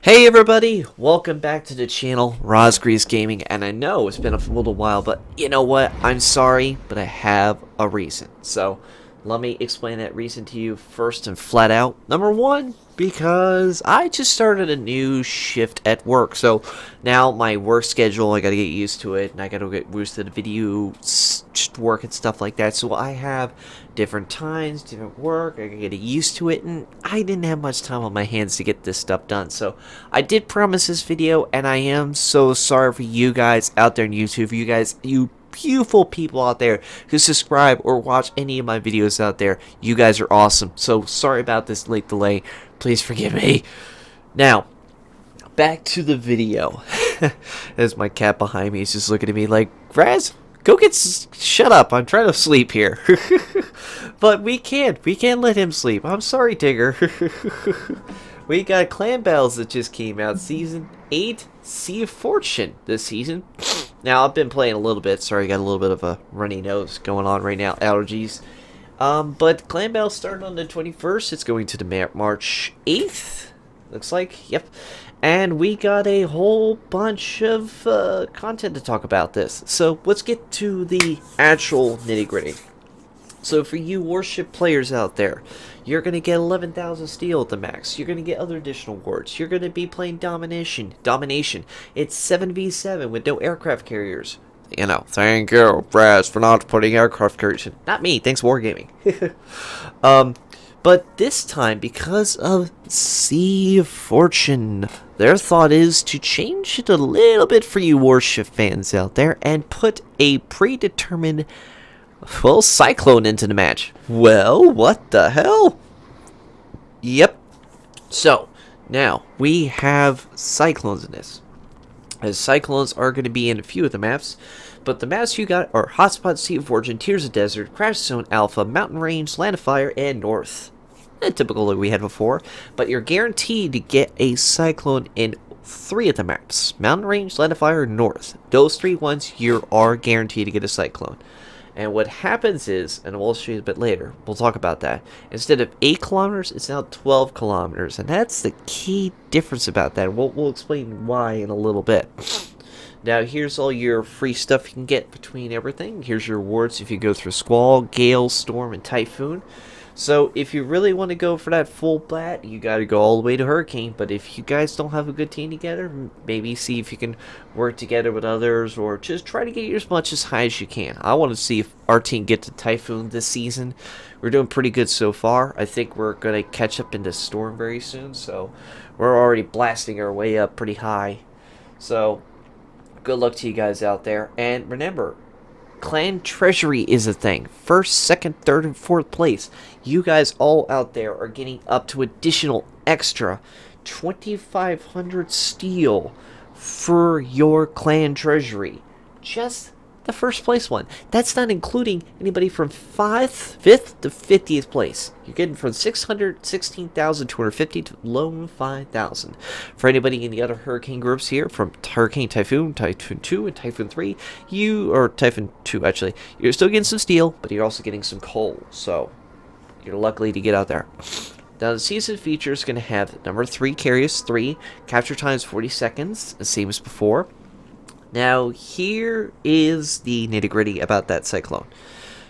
Hey everybody, welcome back to the channel, Rosgrease Gaming, and I know it's been a little while, but you know what, I'm sorry, but I have a reason. So, let me explain that reason to you first and flat out. Number one, because I just started a new shift at work, so now my work schedule, I gotta get used to it, and I gotta get used to the video work and stuff like that, so I have different times, different work, I gotta get used to it, and I didn't have much time on my hands to get this stuff done, so I did promise this video, and I am so sorry for you guys out there on YouTube, you beautiful people out there who subscribe or watch any of my videos out there. You guys are awesome. So sorry about this late delay. Please forgive me. Now, back to the video. As my cat behind me is just looking at me like, Raz, go shut up. I'm trying to sleep here. But we can't let him sleep. I'm sorry, Tigger. We got Clan Battles that just came out, Season 8, Sea of Fortune this season. Now, I've been playing a little bit. Sorry, I got a little bit of a runny nose going on right now. Allergies. But Clan Battle started on the 21st. It's going to the March 8th. Looks like. Yep. And we got a whole bunch of content to talk about this. So, let's get to the actual nitty-gritty. So for you Warship players out there, you're going to get 11,000 steel at the max. You're going to get other additional wards. You're going to be playing Domination. It's 7v7 with no aircraft carriers. You know, thank you, Braz, for not putting aircraft carriers in. Not me, thanks Wargaming. But this time, because of Sea of Fortune, their thought is to change it a little bit for you Warship fans out there and put a predetermined Cyclone into the match. Well, what the hell? Yep. So, now, we have Cyclones in this. As Cyclones are going to be in a few of the maps, but the maps you got are Hotspot, Sea of Fortune, Tears of Desert, Crash Zone Alpha, Mountain Range, Land of Fire, and North. Typical like we had before, but you're guaranteed to get a Cyclone in 3 of the maps. Mountain Range, Land of Fire, North. Those 3 ones, you are guaranteed to get a Cyclone. And what happens is, and we'll show you a bit later, we'll talk about that, instead of 8 kilometers, it's now 12 kilometers. And that's the key difference about that. We'll explain why in a little bit. Now, here's all your free stuff you can get between everything. Here's your rewards if you go through Squall, Gale, Storm, and Typhoon. So, if you really want to go for that full blat, you got to go all the way to Hurricane. But if you guys don't have a good team together, maybe see if you can work together with others, or just try to get as much as high as you can. I want to see if our team gets to Typhoon this season. We're doing pretty good so far. I think we're going to catch up into Storm very soon, so we're already blasting our way up pretty high. So, good luck to you guys out there. And remember, Clan Treasury is a thing. First, second, third, and fourth place. You guys all out there are getting up to additional extra 2,500 steel for your Clan Treasury. Just the first place one. That's not including anybody from 5th to 50th place. You're getting from 616,250 to low 5,000. For anybody in the other Hurricane groups here, from Hurricane, Typhoon 2, and Typhoon 3, or Typhoon 2 actually, you're still getting some steel, but you're also getting some coal. So, you're lucky to get out there. Now, the season feature is going to have number 3 carriers 3, capture times 40 seconds, the same as before. Now, here is the nitty-gritty about that Cyclone.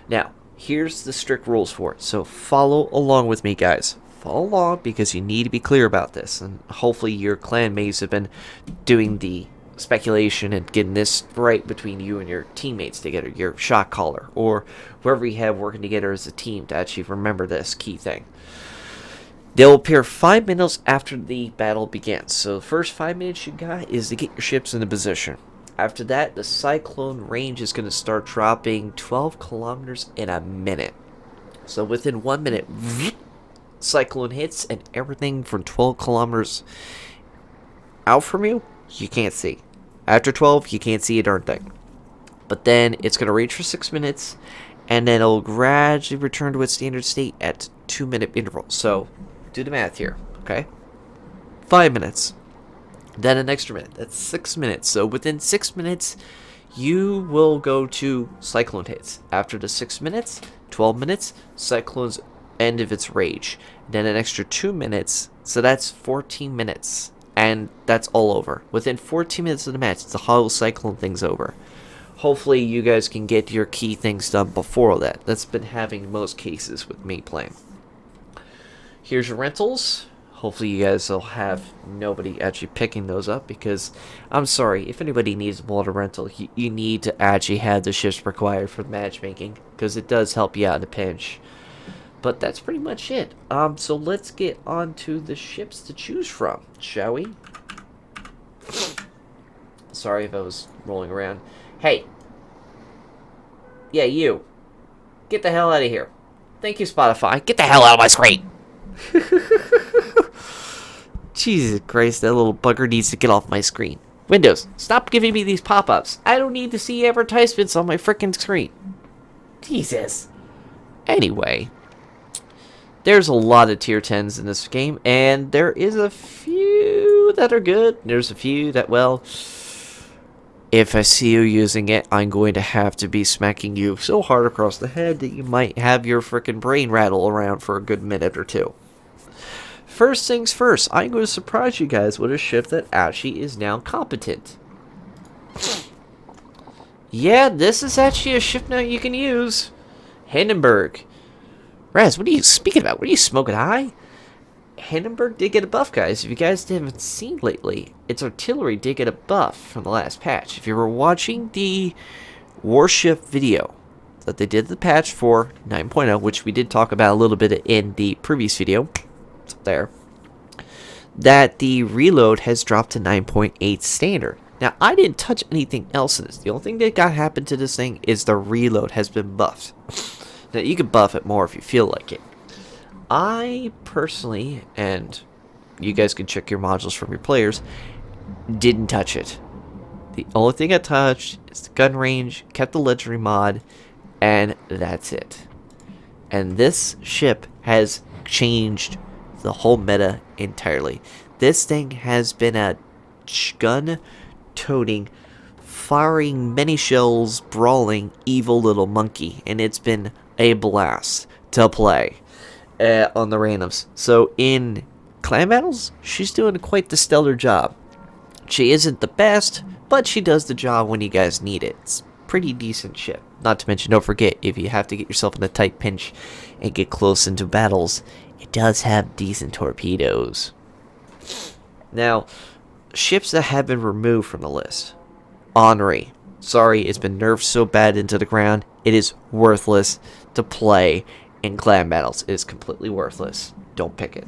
Now, here's the strict rules for it. So, follow along with me, guys. Follow along because you need to be clear about this. And hopefully your clan mates have been doing the speculation and getting this right between you and your teammates together, your shot caller, or whoever you have working together as a team to actually remember this key thing. They'll appear 5 minutes after the battle begins. So, the first 5 minutes you got is to get your ships into position. After that, the Cyclone range is going to start dropping 12 kilometers in a minute. So within 1 minute, Cyclone hits, and everything from 12 kilometers out from you, you can't see. After 12, you can't see a darn thing. But then it's going to rage for 6 minutes, and then it'll gradually return to its standard state at 2-minute intervals. So do the math here, okay? 5 minutes. Then an extra minute. That's 6 minutes. So within 6 minutes, you will go to Cyclone hits. After the 6 minutes, 12 minutes, Cyclone's end of its rage. Then an extra 2 minutes. So that's 14 minutes and that's all over. Within 14 minutes of the match, it's a hollow cycle and things over. Hopefully you guys can get your key things done before that. That's been having most cases with me playing. Here's your rentals. Hopefully you guys will have nobody actually picking those up, because I'm sorry, if anybody needs a water rental, you need to actually have the ships required for matchmaking, because it does help you out in a pinch. But that's pretty much it. So let's get on to the ships to choose from, shall we? Sorry if I was rolling around. Hey. Yeah, you. Get the hell out of here. Thank you, Spotify. Get the hell out of my screen. Jesus Christ, that little bugger needs to get off my screen. Windows, stop giving me these pop-ups. I don't need to see advertisements on my frickin' screen. Jesus. Anyway, there's a lot of tier 10s in this game, and there is a few that are good. There's a few that, well, if I see you using it, I'm going to have to be smacking you so hard across the head that you might have your frickin' brain rattle around for a good minute or two. First things first, I'm going to surprise you guys with a ship that actually is now competent. Yeah, this is actually a ship now you can use. Hindenburg. Raz, what are you speaking about? What are you smoking high? Hindenburg did get a buff, guys. If you guys haven't seen lately, its artillery did get a buff from the last patch. If you were watching the Warship video that they did the patch for 9.0, which we did talk about a little bit in the previous video, it's up there, that the reload has dropped to 9.8 standard. Now, I didn't touch anything else in this. The only thing that got happened to this thing is the reload has been buffed. Now, you can buff it more if you feel like it. I personally, and you guys can check your modules from your players, didn't touch it. The only thing I touched is the gun range, kept the legendary mod, and that's it. And this ship has changed the whole meta entirely. This thing has been a gun-toting, firing many shells, brawling, evil little monkey, and it's been a blast to play on the randoms. So in clan battles, she's doing quite the stellar job. She isn't the best, but she does the job when you guys need it. It's pretty decent ship. Not to mention, don't forget, if you have to get yourself in a tight pinch and get close into battles, it does have decent torpedoes. Now, ships that have been removed from the list. Henri. Sorry, it's been nerfed so bad into the ground, it is worthless to play in clan battles. It is completely worthless. Don't pick it.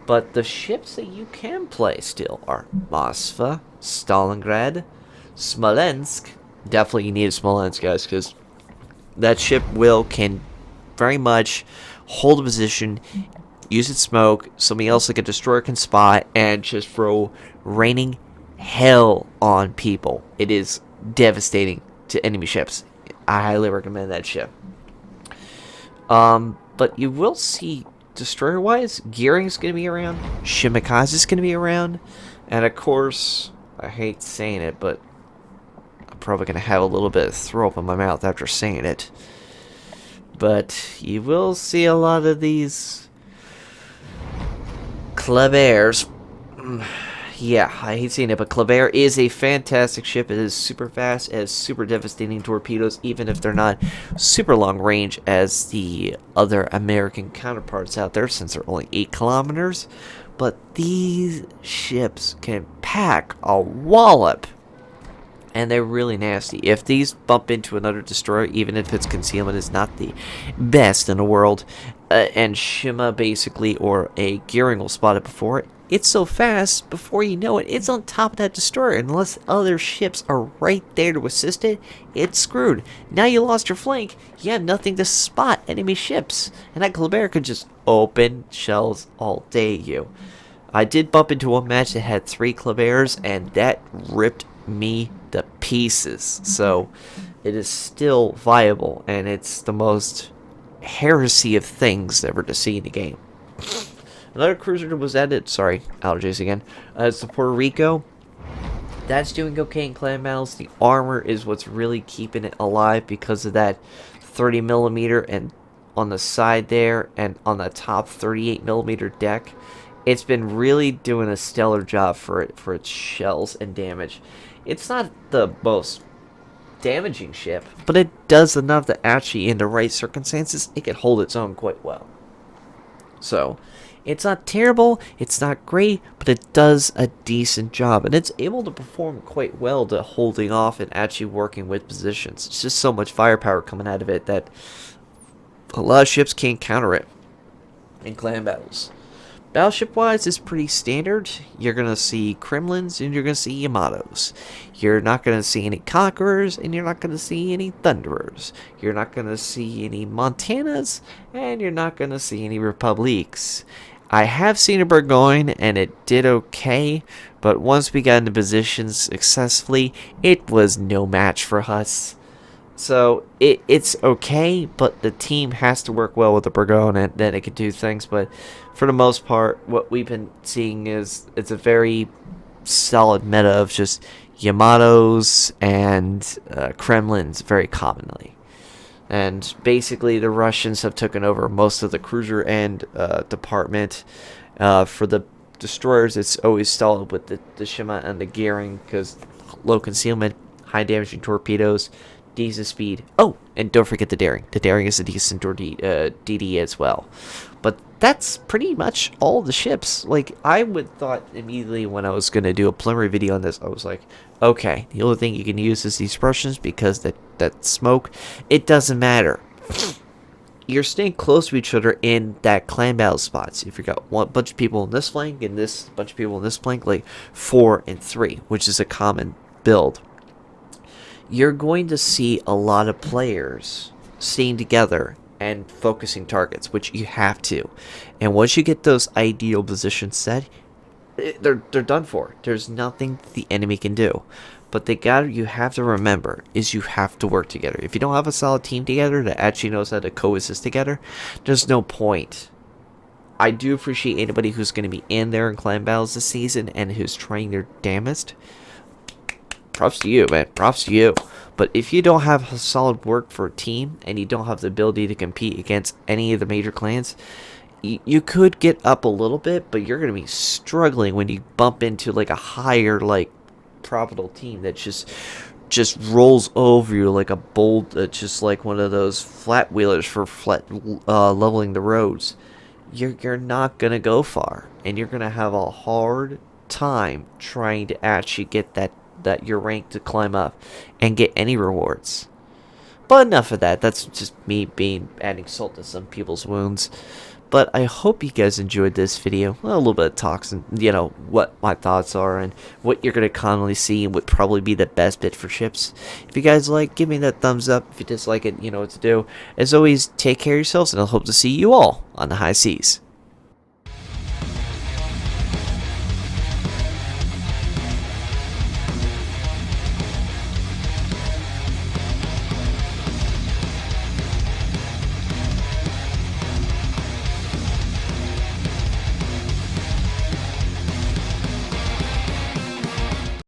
But the ships that you can play still are Moskva, Stalingrad, Smolensk. Definitely you need Smolensk, guys, because that ship can very much hold a position, use its smoke, somebody else like a destroyer can spot, and just throw raining hell on people. It is devastating to enemy ships. I highly recommend that ship. But you will see, destroyer-wise, Gearing's going to be around, Shimikaze's going to be around, and of course, I hate saying it, but I'm probably going to have a little bit of throw up in my mouth after saying it. But you will see a lot of these Klebers. Yeah, I hate saying it, but Kleber is a fantastic ship. It is super fast, it has super devastating torpedoes, even if they're not super long range as the other American counterparts out there, since they're only 8 kilometers. But these ships can pack a wallop, and they're really nasty. If these bump into another destroyer, even if its concealment is not the best in the world, and Shima basically, or a Gearing will spot it before it, it's so fast, before you know it, it's on top of that destroyer. Unless other ships are right there to assist it, it's screwed. Now you lost your flank, you have nothing to spot enemy ships. And that Kleber could just open shells all day you. I did bump into a match that had 3 Klebers, and that ripped me to pieces. So it is still viable, and it's the most heresy of things ever to see in the game. Another cruiser that was added, sorry, allergies again, it's the Puerto Rico. That's doing okay in clan battles. The armor is what's really keeping it alive because of that 30mm and on the side there, and on the top 38mm deck. It's been really doing a stellar job for its shells and damage. It's not the most damaging ship, but it does enough that actually, in the right circumstances, it can hold its own quite well. So, it's not terrible, it's not great, but it does a decent job, and it's able to perform quite well to holding off and actually working with positions. It's just so much firepower coming out of it that a lot of ships can't counter it in clan battles. Battleship-wise, it's pretty standard. You're going to see Kremlins and you're going to see Yamatos. You're not going to see any Conquerors and you're not going to see any Thunderers. You're not going to see any Montanas and you're not going to see any Republiques. I have seen a Burgoyne and it did okay, but once we got into positions successfully, it was no match for us. So it's okay, but the team has to work well with the Burgoyne and then it can do things. But for the most part, what we've been seeing is it's a very solid meta of just Yamatos and Kremlins very commonly. And basically the Russians have taken over most of the cruiser and department. For the destroyers, it's always solid with the Shima and the Gearing because low concealment, high damaging torpedoes, decent speed. Oh, and don't forget the Daring. The Daring is a decent DD as well. But that's pretty much all the ships. Like, I would thought immediately when I was going to do a preliminary video on this, I was like, okay, the only thing you can use is these Russians because that smoke, it doesn't matter. You're staying close to each other in that clan battle spots. If you got one bunch of people in this flank and this bunch of people in this flank, like 4 and 3, which is a common build, you're going to see a lot of players staying together and focusing targets, which you have to. And once you get those ideal positions set, they're done for. There's nothing the enemy can do. But you have to remember is you have to work together. If you don't have a solid team together that actually knows how to coexist together, there's no point. I do appreciate anybody who's going to be in there in clan battles this season and who's trying their damnedest. Props to you, man. Props to you. But if you don't have a solid work for a team and you don't have the ability to compete against any of the major clans, you could get up a little bit, but you're going to be struggling when you bump into like a higher like profitable team that just rolls over you like a bolt, just like one of those flat wheelers for leveling the roads. You're not going to go far, and you're going to have a hard time trying to actually get that your rank to climb up and get any rewards. But enough of that. That's just me adding salt to some people's wounds. But I hope you guys enjoyed this video. Well, a little bit of talks and, you know, what my thoughts are and what you're going to commonly see and would probably be the best bit for ships. If you guys like, give me that thumbs up. If you dislike it, you know what to do. As always, take care of yourselves and I hope to see you all on the high seas.